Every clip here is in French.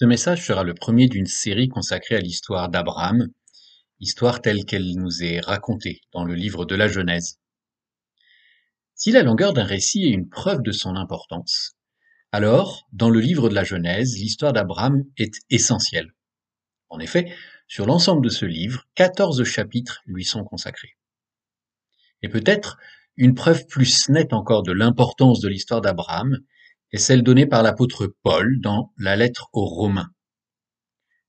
Ce message sera le premier d'une série consacrée à l'histoire d'Abraham, histoire telle qu'elle nous est racontée dans le livre de la Genèse. Si la longueur d'un récit est une preuve de son importance, alors, dans le livre de la Genèse, l'histoire d'Abraham est essentielle. En effet, sur l'ensemble de ce livre, 14 chapitres lui sont consacrés. Et peut-être une preuve plus nette encore de l'importance de l'histoire d'Abraham est celle donnée par l'apôtre Paul dans la lettre aux Romains.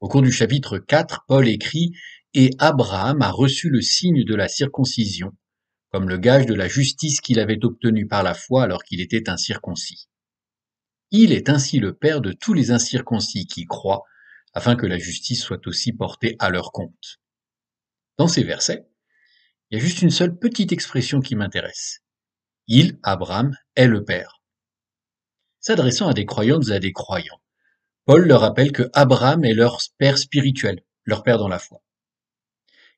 Au cours du chapitre 4, Paul écrit « Et Abraham a reçu le signe de la circoncision, comme le gage de la justice qu'il avait obtenue par la foi alors qu'il était incirconcis. Il est ainsi le père de tous les incirconcis qui croient, afin que la justice soit aussi portée à leur compte. » Dans ces versets, il y a juste une seule petite expression qui m'intéresse. Il, Abraham, est le père. S'adressant à des croyantes et à des croyants, Paul leur rappelle que Abraham est leur père spirituel, leur père dans la foi.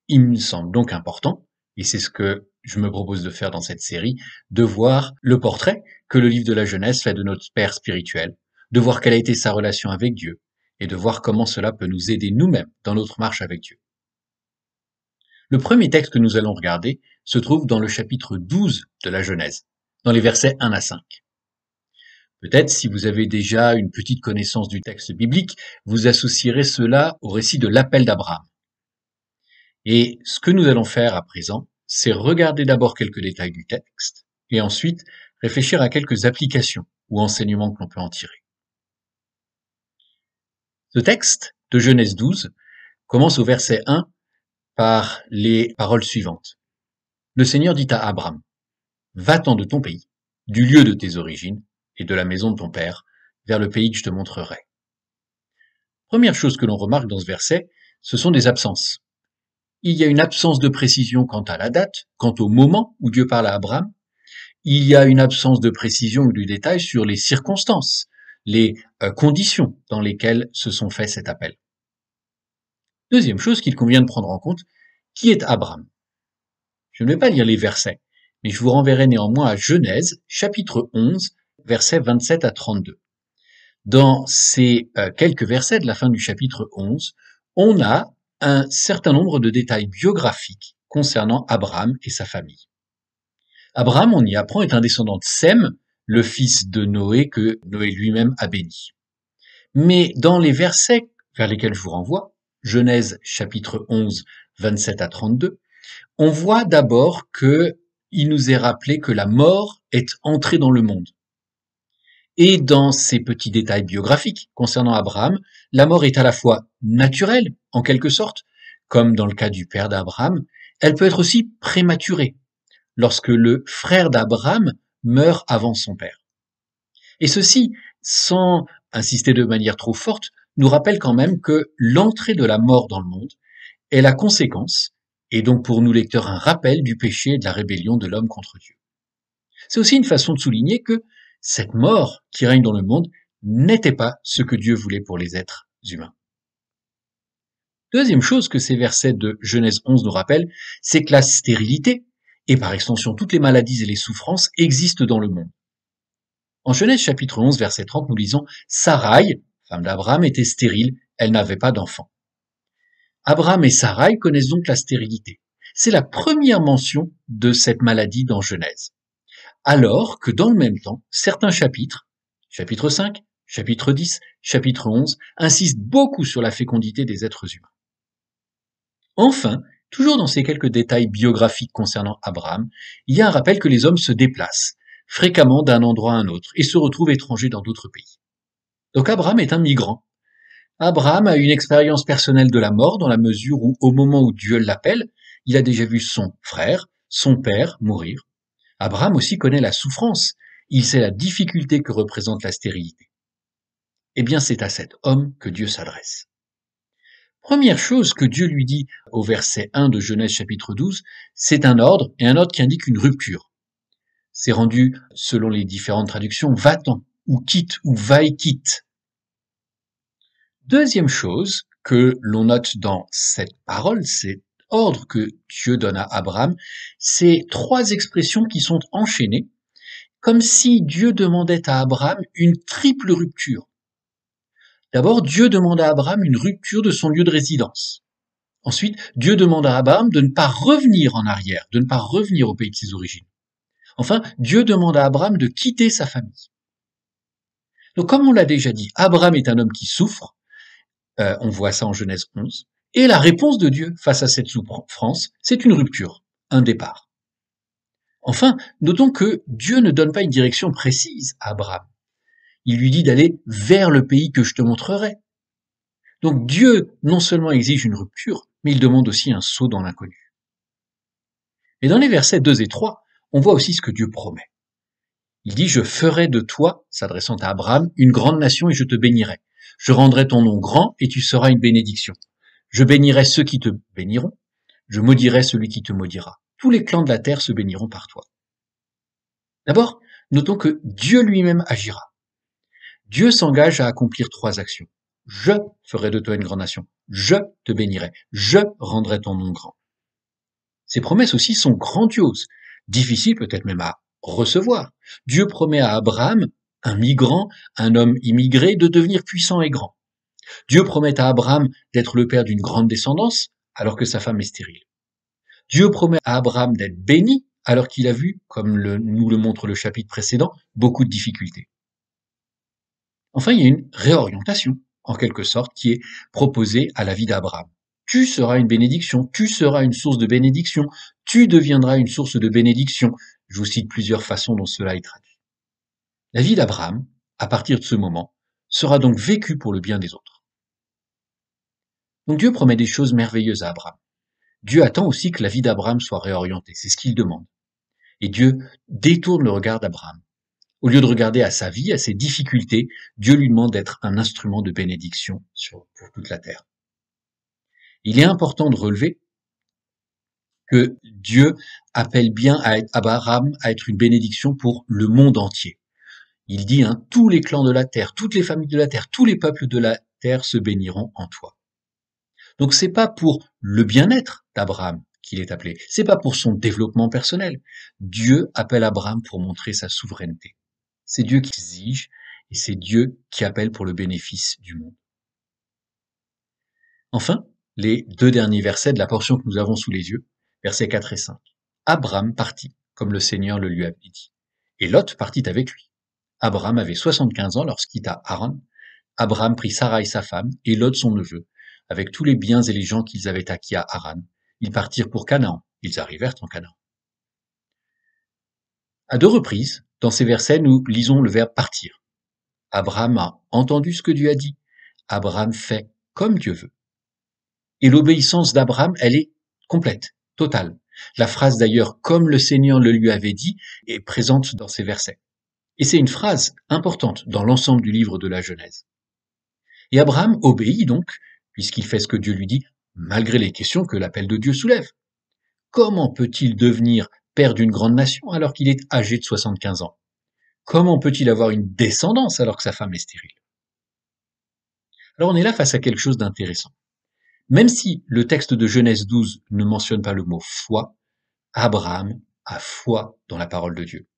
Il me semble donc important, et c'est ce que je me propose de faire dans cette série, de voir le portrait que le livre de la Genèse fait de notre père spirituel, de voir quelle a été sa relation avec Dieu, et de voir comment cela peut nous aider nous-mêmes dans notre marche avec Dieu. Le premier texte que nous allons regarder se trouve dans le chapitre 12 de la Genèse, dans les versets 1 à 5. Peut-être, si vous avez déjà une petite connaissance du texte biblique, vous associerez cela au récit de l'appel d'Abraham. Et ce que nous allons faire à présent, c'est regarder d'abord quelques détails du texte, et ensuite réfléchir à quelques applications ou enseignements que l'on peut en tirer. Ce texte de Genèse 12 commence au verset 1 par les paroles suivantes. Le Seigneur dit à Abraham, « Va-t'en de ton pays, du lieu de tes origines, et de la maison de ton père, vers le pays que je te montrerai. » Première chose que l'on remarque dans ce verset, ce sont des absences. Il y a une absence de précision quant à la date, quant au moment où Dieu parle à Abraham. Il y a une absence de précision ou de détail sur les circonstances, les conditions dans lesquelles se sont faits cet appel. Deuxième chose qu'il convient de prendre en compte, qui est Abraham? Je ne vais pas lire les versets, mais je vous renverrai néanmoins à Genèse, chapitre 11, versets 27 à 32. Dans ces quelques versets de la fin du chapitre 11, on a un certain nombre de détails biographiques concernant Abraham et sa famille. Abraham, on y apprend, est un descendant de Sem, le fils de Noé que Noé lui-même a béni. Mais dans les versets vers lesquels je vous renvoie, Genèse chapitre 11, 27 à 32, on voit d'abord qu'il nous est rappelé que la mort est entrée dans le monde. Et dans ces petits détails biographiques concernant Abraham, la mort est à la fois naturelle, en quelque sorte, comme dans le cas du père d'Abraham, elle peut être aussi prématurée, lorsque le frère d'Abraham meurt avant son père. Et ceci, sans insister de manière trop forte, nous rappelle quand même que l'entrée de la mort dans le monde est la conséquence, et donc pour nous lecteurs un rappel du péché et de la rébellion de l'homme contre Dieu. C'est aussi une façon de souligner que cette mort qui règne dans le monde n'était pas ce que Dieu voulait pour les êtres humains. Deuxième chose que ces versets de Genèse 11 nous rappellent, c'est que la stérilité, et par extension toutes les maladies et les souffrances, existent dans le monde. En Genèse chapitre 11, verset 30, nous lisons « Sarai, femme d'Abraham, était stérile, elle n'avait pas d'enfant. » Abraham et Sarai connaissent donc la stérilité. C'est la première mention de cette maladie dans Genèse. Alors que dans le même temps, certains chapitres, chapitre 5, chapitre 10, chapitre 11, insistent beaucoup sur la fécondité des êtres humains. Enfin, toujours dans ces quelques détails biographiques concernant Abraham, il y a un rappel que les hommes se déplacent fréquemment d'un endroit à un autre et se retrouvent étrangers dans d'autres pays. Donc Abraham est un migrant. Abraham a une expérience personnelle de la mort dans la mesure où, au moment où Dieu l'appelle, il a déjà vu son frère, son père mourir. Abraham aussi connaît la souffrance. Il sait la difficulté que représente la stérilité. Eh bien, c'est à cet homme que Dieu s'adresse. Première chose que Dieu lui dit au verset 1 de Genèse chapitre 12, c'est un ordre, et un ordre qui indique une rupture. C'est rendu, selon les différentes traductions, va-t'en, ou quitte, ou va et quitte. Deuxième chose que l'on note dans cette parole, cet ordre que Dieu donne à Abraham, c'est trois expressions qui sont enchaînées, comme si Dieu demandait à Abraham une triple rupture. D'abord, Dieu demande à Abraham une rupture de son lieu de résidence. Ensuite, Dieu demande à Abraham de ne pas revenir en arrière, de ne pas revenir au pays de ses origines. Enfin, Dieu demande à Abraham de quitter sa famille. Donc, comme on l'a déjà dit, Abraham est un homme qui souffre, on voit ça en Genèse 11, et la réponse de Dieu face à cette souffrance, c'est une rupture, un départ. Enfin, notons que Dieu ne donne pas une direction précise à Abraham. Il lui dit d'aller vers le pays que je te montrerai. Donc Dieu non seulement exige une rupture, mais il demande aussi un saut dans l'inconnu. Et dans les versets 2 et 3, on voit aussi ce que Dieu promet. Il dit « Je ferai de toi, s'adressant à Abraham, une grande nation et je te bénirai. Je rendrai ton nom grand et tu seras une bénédiction. Je bénirai ceux qui te béniront, je maudirai celui qui te maudira. Tous les clans de la terre se béniront par toi. » D'abord, notons que Dieu lui-même agira. Dieu s'engage à accomplir 3 actions. Je ferai de toi une grande nation. Je te bénirai. Je rendrai ton nom grand. Ces promesses aussi sont grandioses, difficiles peut-être même à recevoir. Dieu promet à Abraham, un migrant, un homme immigré, de devenir puissant et grand. Dieu promet à Abraham d'être le père d'une grande descendance, alors que sa femme est stérile. Dieu promet à Abraham d'être béni, alors qu'il a vu, comme nous le montre le chapitre précédent, beaucoup de difficultés. Enfin, il y a une réorientation, en quelque sorte, qui est proposée à la vie d'Abraham. Tu seras une bénédiction, tu seras une source de bénédiction, tu deviendras une source de bénédiction. Je vous cite plusieurs façons dont cela est traduit. La vie d'Abraham, à partir de ce moment, sera donc vécue pour le bien des autres. Donc Dieu promet des choses merveilleuses à Abraham. Dieu attend aussi que la vie d'Abraham soit réorientée, c'est ce qu'il demande. Et Dieu détourne le regard d'Abraham. Au lieu de regarder à sa vie, à ses difficultés, Dieu lui demande d'être un instrument de bénédiction pour toute la terre. Il est important de relever que Dieu appelle bien Abraham à être une bénédiction pour le monde entier. Il dit, tous les clans de la terre, toutes les familles de la terre, tous les peuples de la terre se béniront en toi. Donc c'est pas pour le bien-être d'Abraham qu'il est appelé, c'est pas pour son développement personnel. Dieu appelle Abraham pour montrer sa souveraineté. C'est Dieu qui exige et c'est Dieu qui appelle pour le bénéfice du monde. Enfin, les 2 derniers versets de la portion que nous avons sous les yeux, versets 4 et 5. Abraham partit, comme le Seigneur le lui avait dit. Et Lot partit avec lui. Abraham avait 75 ans lorsqu'il quitta Haran. Abraham prit Sarai sa femme et Lot son neveu, avec tous les biens et les gens qu'ils avaient acquis à Haran. Ils partirent pour Canaan. Ils arrivèrent en Canaan. À 2 reprises, dans ces versets, nous lisons le verbe partir. Abraham a entendu ce que Dieu a dit. Abraham fait comme Dieu veut. Et l'obéissance d'Abraham, elle est complète, totale. La phrase d'ailleurs, comme le Seigneur le lui avait dit, est présente dans ces versets. Et c'est une phrase importante dans l'ensemble du livre de la Genèse. Et Abraham obéit donc, puisqu'il fait ce que Dieu lui dit, malgré les questions que l'appel de Dieu soulève. Comment peut-il devenir père d'une grande nation alors qu'il est âgé de 75 ans? Comment peut-il avoir une descendance alors que sa femme est stérile? Alors on est là face à quelque chose d'intéressant. Même si le texte de Genèse 12 ne mentionne pas le mot foi, Abraham a foi dans la parole de Dieu.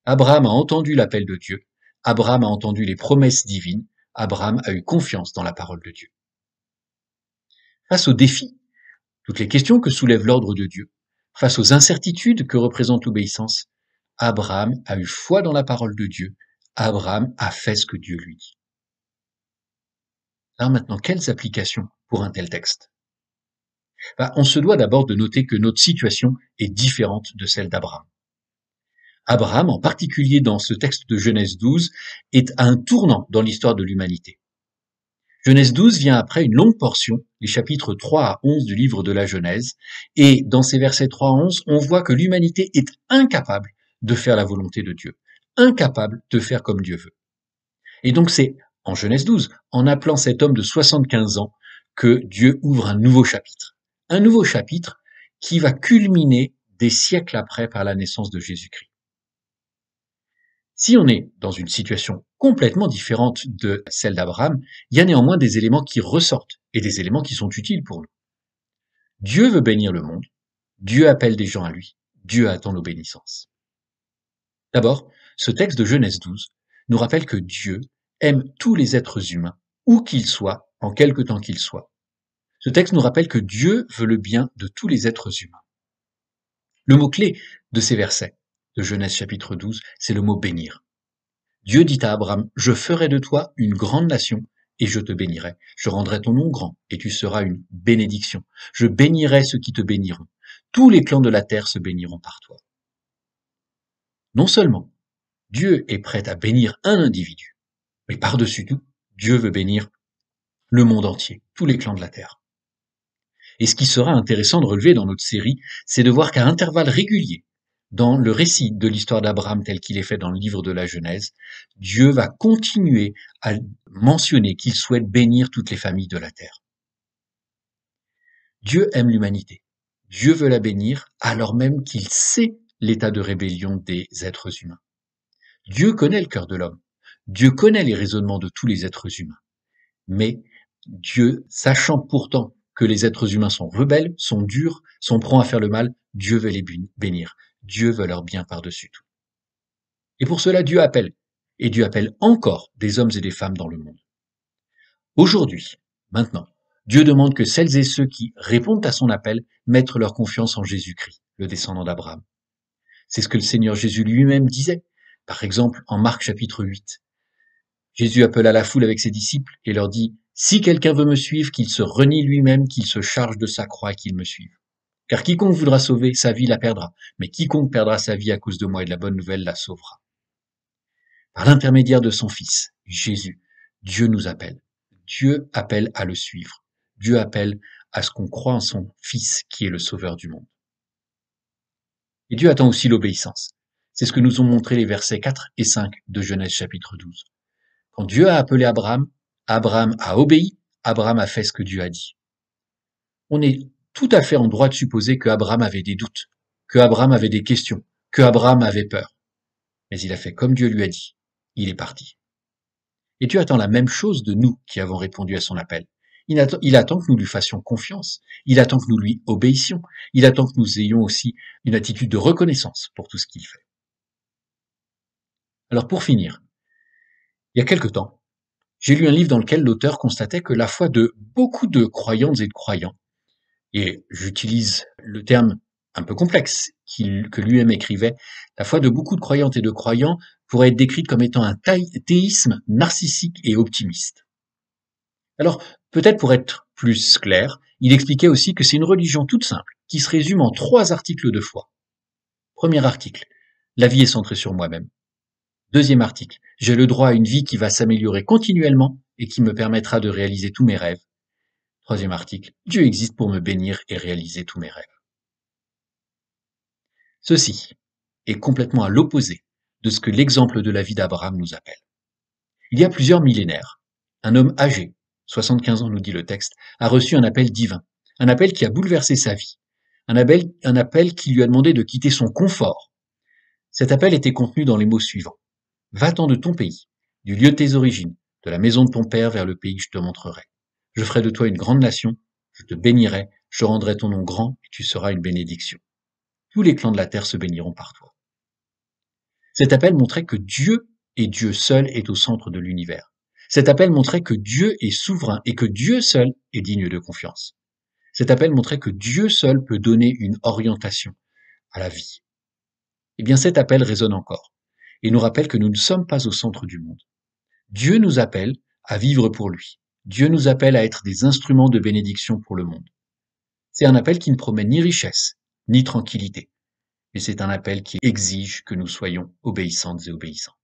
Abraham a entendu l'appel de Dieu, Abraham a entendu les promesses divines, Abraham a eu confiance dans la parole de Dieu. Face aux défis, toutes les questions que soulève l'ordre de Dieu, face aux incertitudes que représente l'obéissance, Abraham a eu foi dans la parole de Dieu, Abraham a fait ce que Dieu lui dit. Alors maintenant, quelles applications pour un tel texte? On se doit d'abord de noter que notre situation est différente de celle d'Abraham. Abraham, en particulier dans ce texte de Genèse 12, est à un tournant dans l'histoire de l'humanité. Genèse 12 vient après une longue portion, les chapitres 3 à 11 du livre de la Genèse, et dans ces versets 3 à 11, on voit que l'humanité est incapable de faire la volonté de Dieu, incapable de faire comme Dieu veut. Et donc c'est, en Genèse 12, en appelant cet homme de 75 ans, que Dieu ouvre un nouveau chapitre qui va culminer des siècles après par la naissance de Jésus-Christ. Si on est dans une situation complètement différente de celle d'Abraham, il y a néanmoins des éléments qui ressortent et des éléments qui sont utiles pour nous. Dieu veut bénir le monde, Dieu appelle des gens à lui, Dieu attend l'obéissance. D'abord, ce texte de Genèse 12 nous rappelle que Dieu aime tous les êtres humains où qu'il soit, en quelque temps qu'il soit. Ce texte nous rappelle que Dieu veut le bien de tous les êtres humains. Le mot-clé de ces versets de Genèse chapitre 12, c'est le mot bénir. Dieu dit à Abraham, « Je ferai de toi une grande nation et je te bénirai. Je rendrai ton nom grand et tu seras une bénédiction. Je bénirai ceux qui te béniront. Tous les clans de la terre se béniront par toi. » Non seulement Dieu est prêt à bénir un individu, mais par-dessus tout, Dieu veut bénir le monde entier, tous les clans de la terre. Et ce qui sera intéressant de relever dans notre série, c'est de voir qu'à intervalles réguliers, dans le récit de l'histoire d'Abraham tel qu'il est fait dans le livre de la Genèse, Dieu va continuer à mentionner qu'il souhaite bénir toutes les familles de la terre. Dieu aime l'humanité. Dieu veut la bénir alors même qu'il sait l'état de rébellion des êtres humains. Dieu connaît le cœur de l'homme. Dieu connaît les raisonnements de tous les êtres humains. Mais Dieu, sachant pourtant que les êtres humains sont rebelles, sont durs, sont prompts à faire le mal, Dieu veut les bénir. Dieu veut leur bien par-dessus tout. Et pour cela, Dieu appelle. Et Dieu appelle encore des hommes et des femmes dans le monde. Aujourd'hui, maintenant, Dieu demande que celles et ceux qui répondent à son appel mettent leur confiance en Jésus-Christ, le descendant d'Abraham. C'est ce que le Seigneur Jésus lui-même disait. Par exemple, en Marc chapitre 8. Jésus appela la foule avec ses disciples et leur dit « Si quelqu'un veut me suivre, qu'il se renie lui-même, qu'il se charge de sa croix et qu'il me suive. Car quiconque voudra sauver sa vie la perdra, mais quiconque perdra sa vie à cause de moi et de la bonne nouvelle la sauvera. » Par l'intermédiaire de son Fils, Jésus, Dieu nous appelle. Dieu appelle à le suivre. Dieu appelle à ce qu'on croit en son Fils qui est le Sauveur du monde. Et Dieu attend aussi l'obéissance. C'est ce que nous ont montré les versets 4 et 5 de Genèse chapitre 12. Quand Dieu a appelé Abraham, Abraham a obéi, Abraham a fait ce que Dieu a dit. On est tout à fait en droit de supposer que Abraham avait des doutes, que Abraham avait des questions, que Abraham avait peur. Mais il a fait comme Dieu lui a dit. Il est parti. Et Dieu attend la même chose de nous qui avons répondu à son appel. Il attend que nous lui fassions confiance. Il attend que nous lui obéissions. Il attend que nous ayons aussi une attitude de reconnaissance pour tout ce qu'il fait. Alors pour finir, il y a quelque temps, j'ai lu un livre dans lequel l'auteur constatait que la foi de beaucoup de croyantes et de croyants, et j'utilise le terme un peu complexe que lui-même écrivait, la foi de beaucoup de croyantes et de croyants pourrait être décrite comme étant un théisme narcissique et optimiste. Alors, peut-être pour être plus clair, il expliquait aussi que c'est une religion toute simple, qui se résume en 3 articles de foi. Premier article, la vie est centrée sur moi-même. Deuxième article, j'ai le droit à une vie qui va s'améliorer continuellement et qui me permettra de réaliser tous mes rêves. Troisième article, Dieu existe pour me bénir et réaliser tous mes rêves. Ceci est complètement à l'opposé de ce que l'exemple de la vie d'Abraham nous appelle. Il y a plusieurs millénaires, un homme âgé, 75 ans nous dit le texte, a reçu un appel divin, un appel qui a bouleversé sa vie, un appel qui lui a demandé de quitter son confort. Cet appel était contenu dans les mots suivants. « Va-t'en de ton pays, du lieu de tes origines, de la maison de ton père vers le pays que je te montrerai. Je ferai de toi une grande nation, je te bénirai, je rendrai ton nom grand et tu seras une bénédiction. Tous les clans de la terre se béniront par toi. » Cet appel montrait que Dieu et Dieu seul est au centre de l'univers. Cet appel montrait que Dieu est souverain et que Dieu seul est digne de confiance. Cet appel montrait que Dieu seul peut donner une orientation à la vie. Eh bien, cet appel résonne encore et nous rappelle que nous ne sommes pas au centre du monde. Dieu nous appelle à vivre pour lui. Dieu nous appelle à être des instruments de bénédiction pour le monde. C'est un appel qui ne promet ni richesse, ni tranquillité, mais c'est un appel qui exige que nous soyons obéissantes et obéissants.